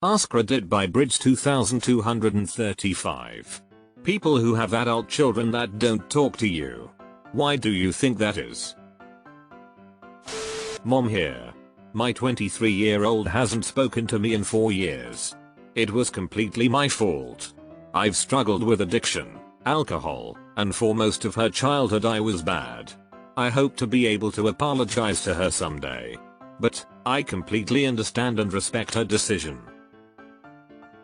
AskReddit by Bridge 2235. People who have adult children that don't talk to you. Why do you think that is? Mom here. My 23-year-old hasn't spoken to me in 4 years. It was completely my fault. I've struggled with addiction, alcohol, and for most of her childhood I was bad. I hope to be able to apologize to her someday. But I completely understand and respect her decision.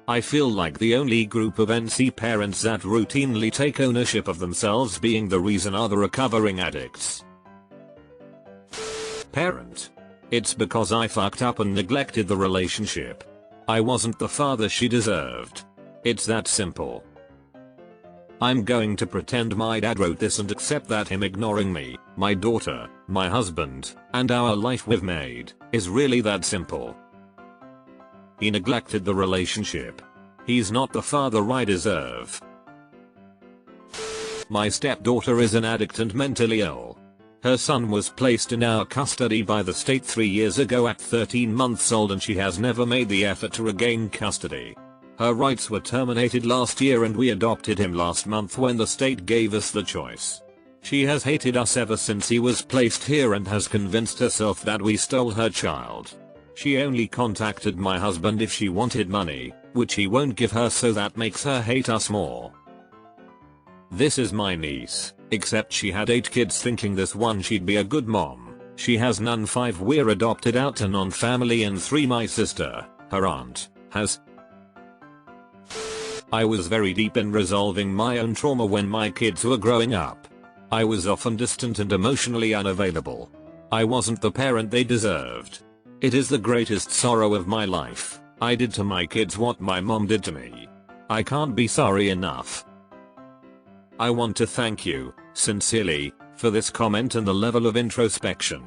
I feel like the only group of NC parents that routinely take ownership of themselves being the reason are the recovering addicts. Parent. It's because I fucked up and neglected the relationship. I wasn't the father she deserved. It's that simple. I'm going to pretend my dad wrote this and accept that him ignoring me, my daughter, my husband, and our life we've made, is really that simple. He neglected the relationship. He's not the father I deserve. My stepdaughter is an addict and mentally ill. Her son was placed in our custody by the state 3 years ago at 13 months old and she has never made the effort to regain custody. Her rights were terminated last year and we adopted him last month when the state gave us the choice. She has hated us ever since he was placed here and has convinced herself that we stole her child. She only contacted my husband if she wanted money, which he won't give her, so that makes her hate us more. This is my niece, except she had 8 kids thinking this one she'd be a good mom. She has none. 5 we're adopted out, a non-family, and 3 my sister, her aunt, has. I was very deep in resolving my own trauma when my kids were growing up. I was often distant and emotionally unavailable. I wasn't the parent they deserved. It is the greatest sorrow of my life. I did to my kids what my mom did to me. I can't be sorry enough. I want to thank you, sincerely, for this comment and the level of introspection.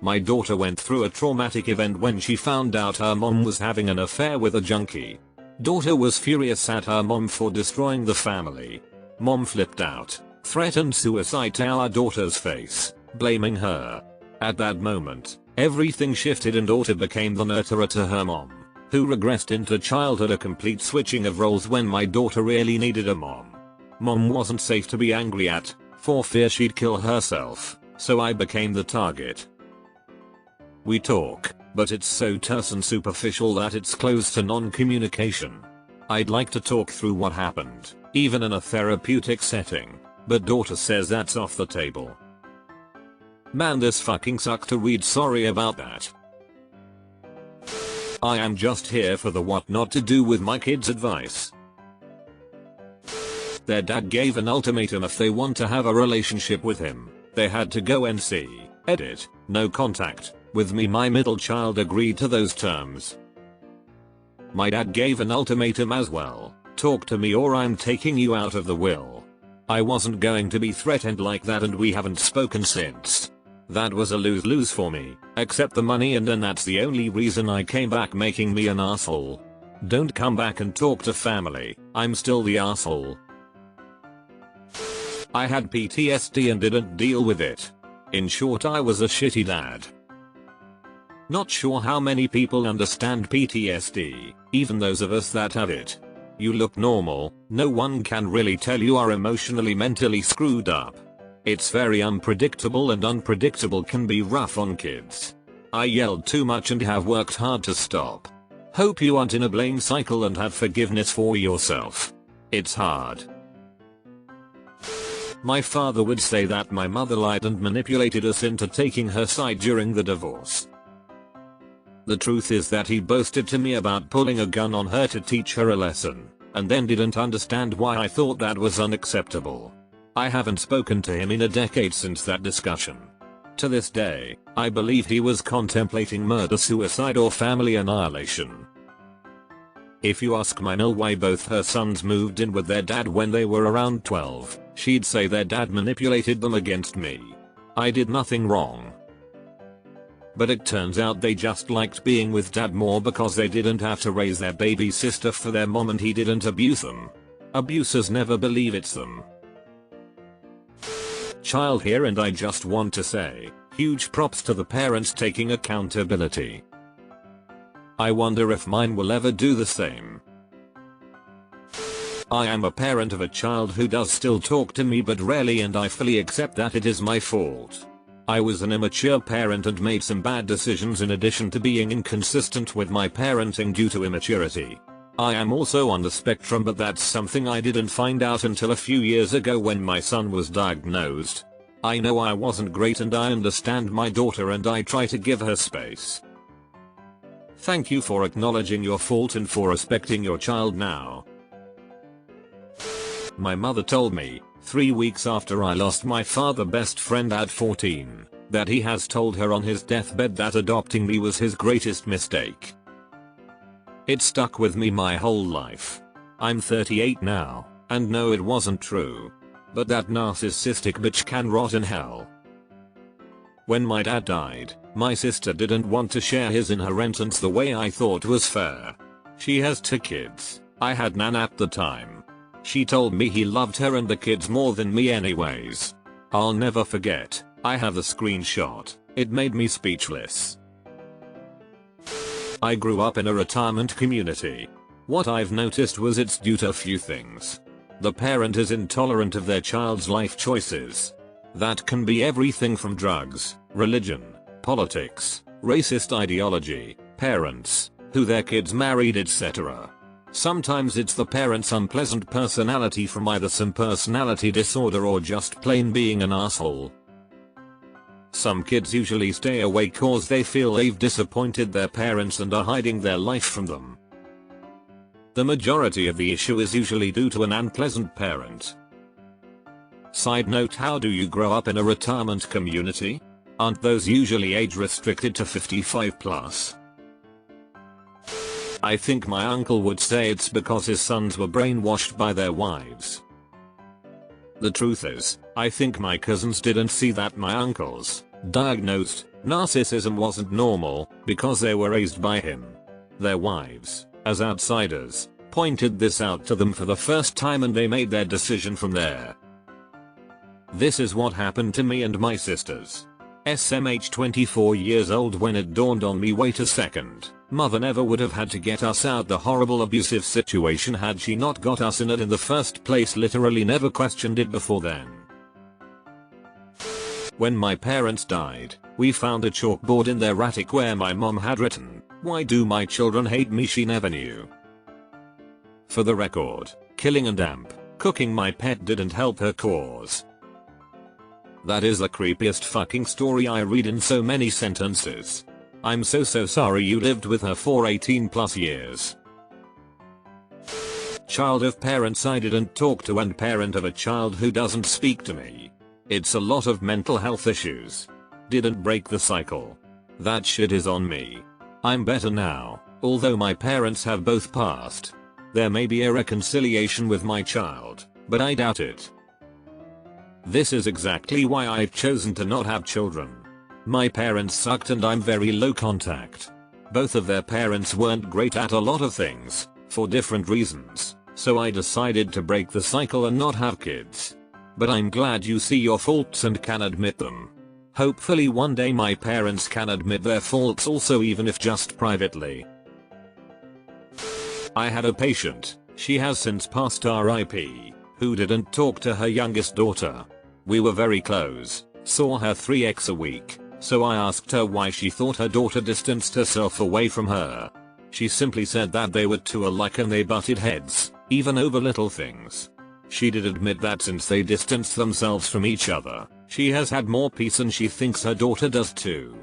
My daughter went through a traumatic event when she found out her mom was having an affair with a junkie. Daughter was furious at her mom for destroying the family. Mom flipped out, threatened suicide to our daughter's face, blaming her. At that moment, everything shifted and daughter became the nurturer to her mom, who regressed into childhood, a complete switching of roles when my daughter really needed a mom. Mom wasn't safe to be angry at, for fear she'd kill herself, so I became the target. We talk, but it's so terse and superficial that it's close to non-communication. I'd like to talk through what happened, even in a therapeutic setting, but daughter says that's off the table. Man, this fucking sucked to read. Sorry about that. I am just here for the what not to do with my kids advice. Their dad gave an ultimatum: if they want to have a relationship with him, they had to go NC, edit, no contact, with me. My middle child agreed to those terms. My dad gave an ultimatum as well: talk to me or I'm taking you out of the will. I wasn't going to be threatened like that and we haven't spoken since. That was a lose-lose for me. Accept the money and then that's the only reason I came back, making me an asshole. Don't come back and talk to family. I'm still the asshole. I had PTSD and didn't deal with it. In short, I was a shitty dad. Not sure how many people understand PTSD, even those of us that have it. You look normal, no one can really tell you are emotionally mentally screwed up. It's very unpredictable and unpredictable can be rough on kids. I yelled too much and have worked hard to stop. Hope you aren't in a blame cycle and have forgiveness for yourself. It's hard. My father would say that my mother lied and manipulated us into taking her side during the divorce. The truth is that he boasted to me about pulling a gun on her to teach her a lesson, and then didn't understand why I thought that was unacceptable. I haven't spoken to him in a decade since that discussion. To this day, I believe he was contemplating murder, suicide, or family annihilation. If you ask my Nil why both her sons moved in with their dad when they were around 12, she'd say their dad manipulated them against me. I did nothing wrong. But it turns out they just liked being with dad more because they didn't have to raise their baby sister for their mom and he didn't abuse them. Abusers never believe it's them. Child here, and I just want to say, huge props to the parents taking accountability. I wonder if mine will ever do the same. I am a parent of a child who does still talk to me but rarely, and I fully accept that it is my fault. I was an immature parent and made some bad decisions in addition to being inconsistent with my parenting due to immaturity. I am also on the spectrum, but that's something I didn't find out until a few years ago when my son was diagnosed. I know I wasn't great and I understand my daughter and I try to give her space. Thank you for acknowledging your fault and for respecting your child now. My mother told me, 3 weeks after I lost my father best friend at 14, that he has told her on his deathbed that adopting me was his greatest mistake. It stuck with me my whole life. I'm 38 now, and no, it wasn't true. But that narcissistic bitch can rot in hell. When my dad died, my sister didn't want to share his inheritance the way I thought was fair. She has 2 kids. I had Nan at the time. She told me he loved her and the kids more than me anyways. I'll never forget, I have the screenshot. It made me speechless. I grew up in a retirement community. What I've noticed was it's due to a few things. The parent is intolerant of their child's life choices. That can be everything from drugs, religion, politics, racist ideology, parents, who their kids married, etc. Sometimes it's the parent's unpleasant personality from either some personality disorder or just plain being an asshole. Some kids usually stay away cause they feel they've disappointed their parents and are hiding their life from them. The majority of the issue is usually due to an unpleasant parent. Side note: how do you grow up in a retirement community? Aren't those usually age restricted to 55 plus? I think my uncle would say it's because his sons were brainwashed by their wives. The truth is, I think my cousins didn't see that my uncle's diagnosed narcissism wasn't normal because they were raised by him. Their wives, as outsiders, pointed this out to them for the first time and they made their decision from there. This is what happened to me and my sisters. SMH 24 years old when it dawned on me, wait a second, mother never would have had to get us out the horrible abusive situation had she not got us in it in the first place, literally never questioned it before then. When my parents died, we found a chalkboard in their attic where my mom had written, "Why do my children hate me?" She never knew. For the record, killing and cooking my pet didn't help her cause. That is the creepiest fucking story I read in so many sentences. I'm so sorry you lived with her for 18 plus years. Child of parents I didn't talk to and parent of a child who doesn't speak to me. It's a lot of mental health issues. Didn't break the cycle. That shit is on me. I'm better now, although my parents have both passed. There may be a reconciliation with my child, but I doubt it. This is exactly why I've chosen to not have children. My parents sucked and I'm very low contact. Both of their parents weren't great at a lot of things, for different reasons, so I decided to break the cycle and not have kids. But I'm glad you see your faults and can admit them. Hopefully one day my parents can admit their faults also, even if just privately. I had a patient, she has since passed RIP, who didn't talk to her youngest daughter. We were very close, saw her 3x a week, so I asked her why she thought her daughter distanced herself away from her. She simply said that they were too alike and they butted heads, even over little things. She did admit that since they distanced themselves from each other, she has had more peace and she thinks her daughter does too.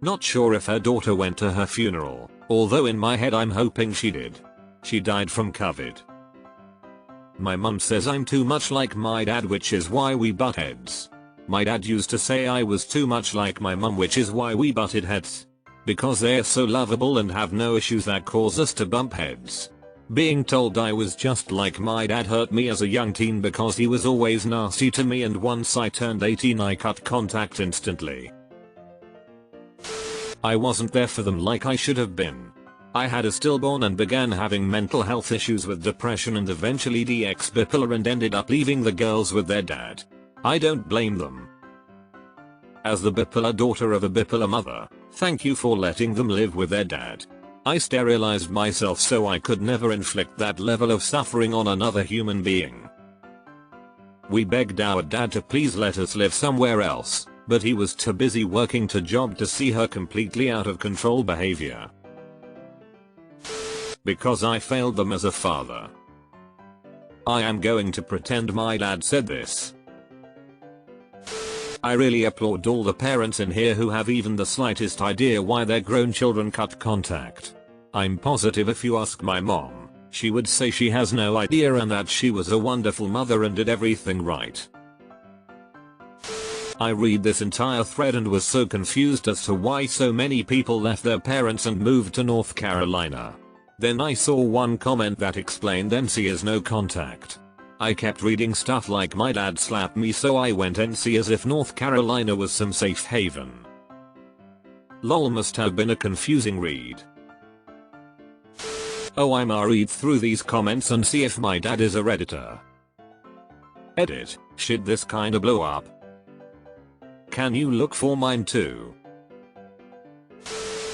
Not sure if her daughter went to her funeral, although in my head I'm hoping she did. She died from COVID. My mum says I'm too much like my dad, which is why we butt heads. My dad used to say I was too much like my mum, which is why we butted heads. Because they're so lovable and have no issues that cause us to bump heads. Being told I was just like my dad hurt me as a young teen because he was always nasty to me, and once I turned 18 I cut contact instantly. I wasn't there for them like I should have been. I had a stillborn and began having mental health issues with depression and eventually DX bipolar and ended up leaving the girls with their dad. I don't blame them. As the bipolar daughter of a bipolar mother, Thank you for letting them live with their dad. I sterilized myself so I could never inflict that level of suffering on another human being. We begged our dad to please let us live somewhere else, but he was too busy working to job to see her completely out of control behavior. Because I failed them as a father. I am going to pretend my dad said this. I really applaud all the parents in here who have even the slightest idea why their grown children cut contact. I'm positive if you ask my mom, she would say she has no idea and that she was a wonderful mother and did everything right. I read this entire thread and was so confused as to why so many people left their parents and moved to North Carolina. Then I saw one comment that explained NC is no contact. I kept reading stuff like my dad slapped me so I went NC as if North Carolina was some safe haven. Lol, must have been a confusing read. Oh, I'ma read through these comments and see if my dad is a redditor. Edit, shit, this kinda blew up. Can you look for mine too?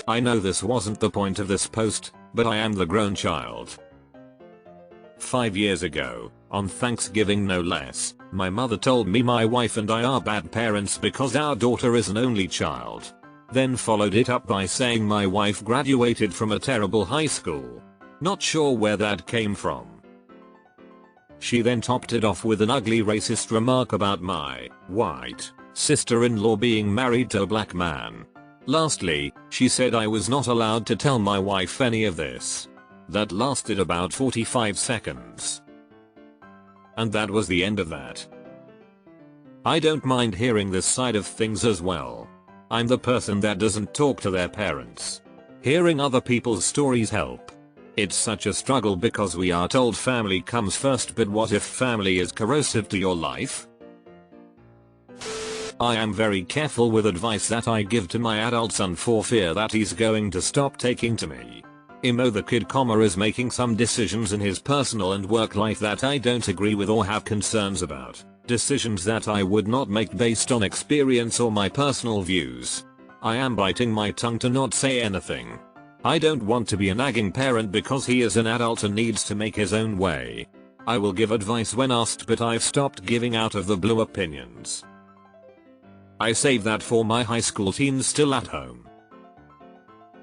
I know this wasn't the point of this post, but I am the grown child. 5 years ago, on Thanksgiving no less, my mother told me my wife and I are bad parents because our daughter is an only child. Then followed it up by saying my wife graduated from a terrible high school. Not sure where that came from. She then topped it off with an ugly racist remark about my white sister-in-law being married to a black man. Lastly, she said I was not allowed to tell my wife any of this. That lasted about 45 seconds. And that was the end of that. I don't mind hearing this side of things as well. I'm the person that doesn't talk to their parents. Hearing other people's stories help. It's such a struggle because we are told family comes first, but what if family is corrosive to your life? I am very careful with advice that I give to my adult son for fear that he's going to stop taking to me. The kid, is making some decisions in his personal and work life that I don't agree with or have concerns about. Decisions that I would not make based on experience or my personal views. I am biting my tongue to not say anything. I don't want to be a nagging parent because he is an adult and needs to make his own way. I will give advice when asked, but I've stopped giving out of the blue opinions. I save that for my high school teens still at home.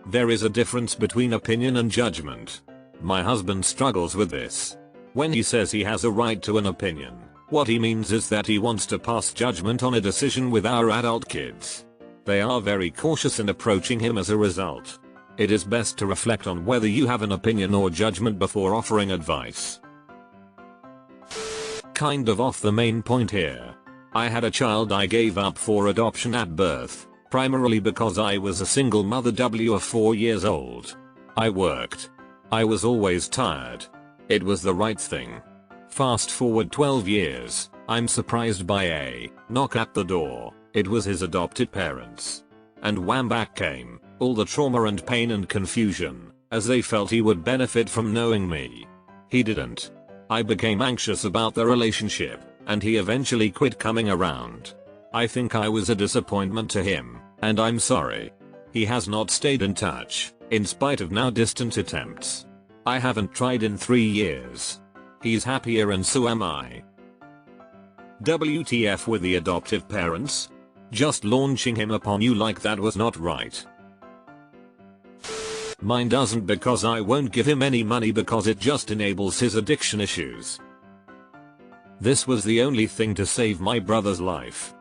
There is a difference between opinion and judgment. My husband struggles with this. When he says he has a right to an opinion, what he means is that he wants to pass judgment on a decision with our adult kids. They are very cautious in approaching him as a result. It is best to reflect on whether you have an opinion or judgment before offering advice. Kind of off the main point here. I had a child I gave up for adoption at birth. Primarily because I was a single mother of 4 years old. I worked. I was always tired. It was the right thing. Fast forward 12 years, I'm surprised by a knock at the door. It was his adopted parents. And wham, back came all the trauma and pain and confusion, as they felt he would benefit from knowing me. He didn't. I became anxious about the relationship, and he eventually quit coming around. I think I was a disappointment to him, and I'm sorry. He has not stayed in touch, in spite of now distant attempts. I haven't tried in 3 years. He's happier and so am I. WTF with the adoptive parents? Just launching him upon you like that was not right. Mine doesn't, because I won't give him any money because it just enables his addiction issues. This was the only thing to save my brother's life.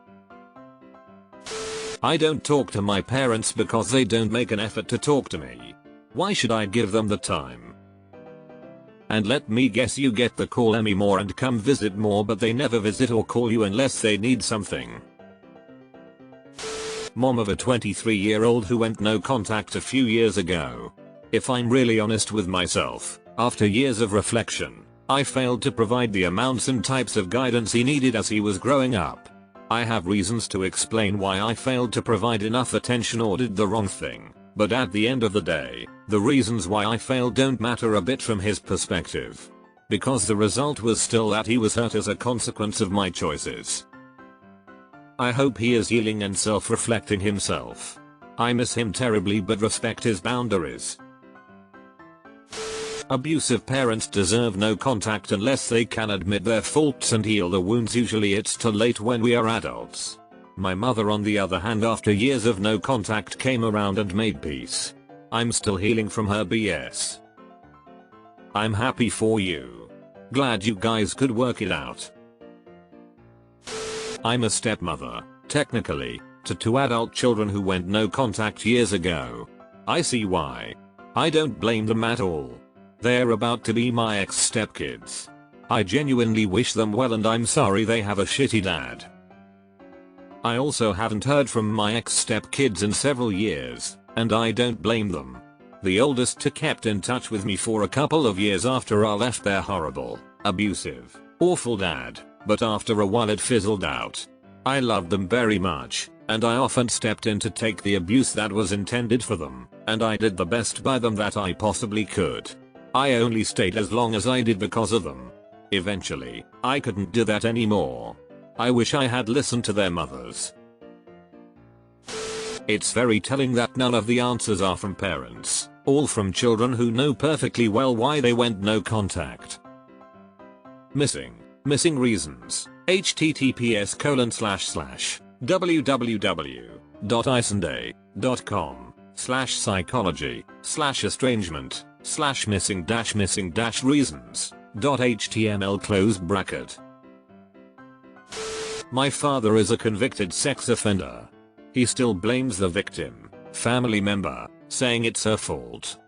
I don't talk to my parents because they don't make an effort to talk to me. Why should I give them the time? And let me guess, you get the call me more and come visit more, but they never visit or call you unless they need something. Mom of a 23-year-old who went no contact a few years ago. If I'm really honest with myself, after years of reflection, I failed to provide the amounts and types of guidance he needed as he was growing up. I have reasons to explain why I failed to provide enough attention or did the wrong thing, but at the end of the day, the reasons why I failed don't matter a bit from his perspective. Because the result was still that he was hurt as a consequence of my choices. I hope he is healing and self-reflecting himself. I miss him terribly but respect his boundaries. Abusive parents deserve no contact unless they can admit their faults and heal the wounds. Usually it's too late when we are adults. My mother on the other hand, after years of no contact, came around and made peace. I'm still healing from her BS. I'm happy for you. Glad you guys could work it out. I'm a stepmother, technically, to 2 adult children who went no contact years ago. I see why. I don't blame them at all. They're about to be my ex-stepkids. I genuinely wish them well and I'm sorry they have a shitty dad. I also haven't heard from my ex-stepkids in several years, and I don't blame them. The oldest two kept in touch with me for a couple of years after I left their horrible, abusive, awful dad, but after a while it fizzled out. I loved them very much, and I often stepped in to take the abuse that was intended for them, and I did the best by them that I possibly could. I only stayed as long as I did because of them. Eventually, I couldn't do that anymore. I wish I had listened to their mothers. It's very telling that none of the answers are from parents, all from children who know perfectly well why they went no contact. Missing reasons. https://www.iceandday.com/psychology/missing-reasons.html. My father is a convicted sex offender. He still blames the victim, family member, saying it's her fault.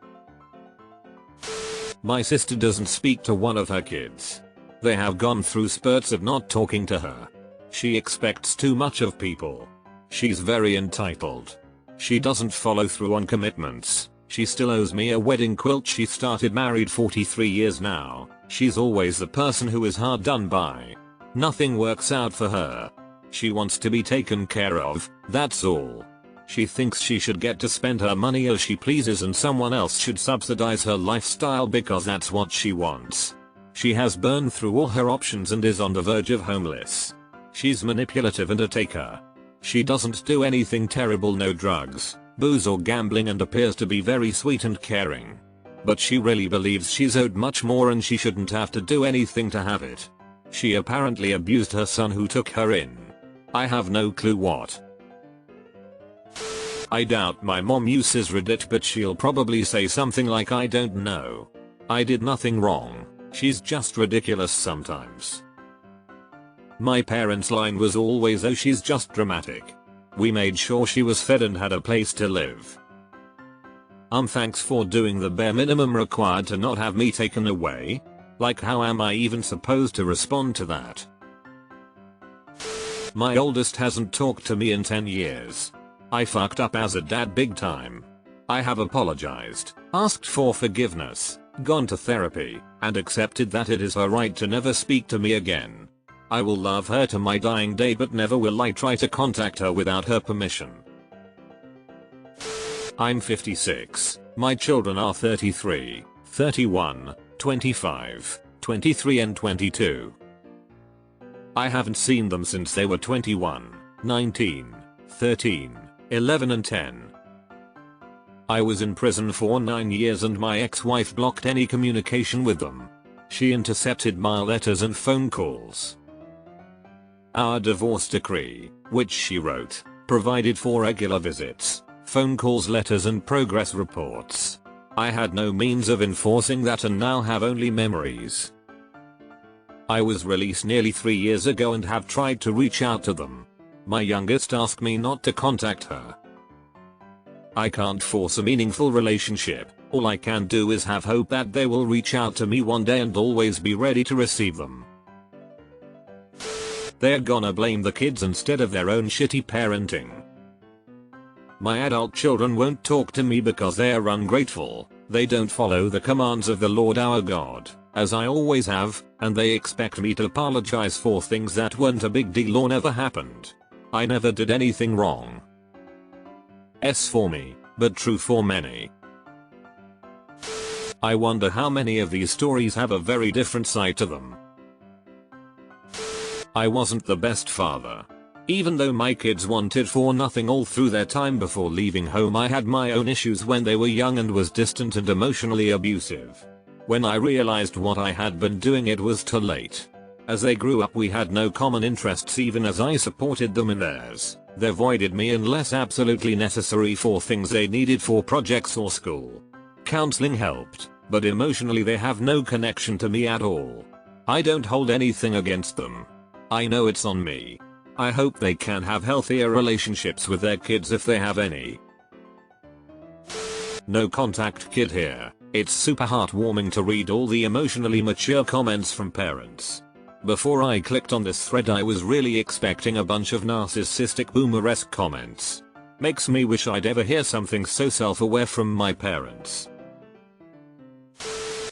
My sister doesn't speak to one of her kids. They have gone through spurts of not talking to her. She expects too much of people. She's very entitled. She doesn't follow through on commitments. She still owes me a wedding quilt. She started married 43 years now. She's always the person who is hard done by. Nothing works out for her. She wants to be taken care of, that's all. She thinks she should get to spend her money as she pleases and someone else should subsidize her lifestyle because that's what she wants. She has burned through all her options and is on the verge of homeless. She's manipulative and a taker. She doesn't do anything terrible, no drugs, booze or gambling, and appears to be very sweet and caring. But she really believes she's owed much more and she shouldn't have to do anything to have it. She apparently abused her son who took her in. I have no clue what. I doubt my mom uses Reddit, but she'll probably say something like, I don't know. I did nothing wrong. She's just ridiculous sometimes. My parents' line was always, oh, she's just dramatic. We made sure she was fed and had a place to live. Thanks for doing the bare minimum required to not have me taken away. Like, how am I even supposed to respond to that? My oldest hasn't talked to me in 10 years. I fucked up as a dad big time. I have apologized, asked for forgiveness, gone to therapy, and accepted that it is her right to never speak to me again. I will love her to my dying day, but never will I try to contact her without her permission. I'm 56. My children are 33, 31, 25, 23 and 22. I haven't seen them since they were 21, 19, 13, 11 and 10. I was in prison for 9 years and my ex-wife blocked any communication with them. She intercepted my letters and phone calls. Our divorce decree, which she wrote, provided for regular visits, phone calls, letters and progress reports. I had no means of enforcing that and now have only memories. I was released nearly 3 years ago and have tried to reach out to them. My youngest asked me not to contact her. I can't force a meaningful relationship. All I can do is have hope that they will reach out to me one day and always be ready to receive them. They're gonna blame the kids instead of their own shitty parenting. My adult children won't talk to me because they are ungrateful. They don't follow the commands of the Lord our God, as I always have, and they expect me to apologize for things that weren't a big deal or never happened. I never did anything wrong. S for me, but true for many. I wonder how many of these stories have a very different side to them. I wasn't the best father. Even though my kids wanted for nothing all through their time before leaving home, I had my own issues when they were young and was distant and emotionally abusive. When I realized what I had been doing, it was too late. As they grew up, we had no common interests even as I supported them in theirs. They avoided me unless absolutely necessary for things they needed for projects or school. Counseling helped, but emotionally they have no connection to me at all. I don't hold anything against them. I know it's on me. I hope they can have healthier relationships with their kids if they have any. No contact kid here. It's super heartwarming to read all the emotionally mature comments from parents. Before I clicked on this thread, I was really expecting a bunch of narcissistic boomer-esque comments. Makes me wish I'd ever hear something so self-aware from my parents.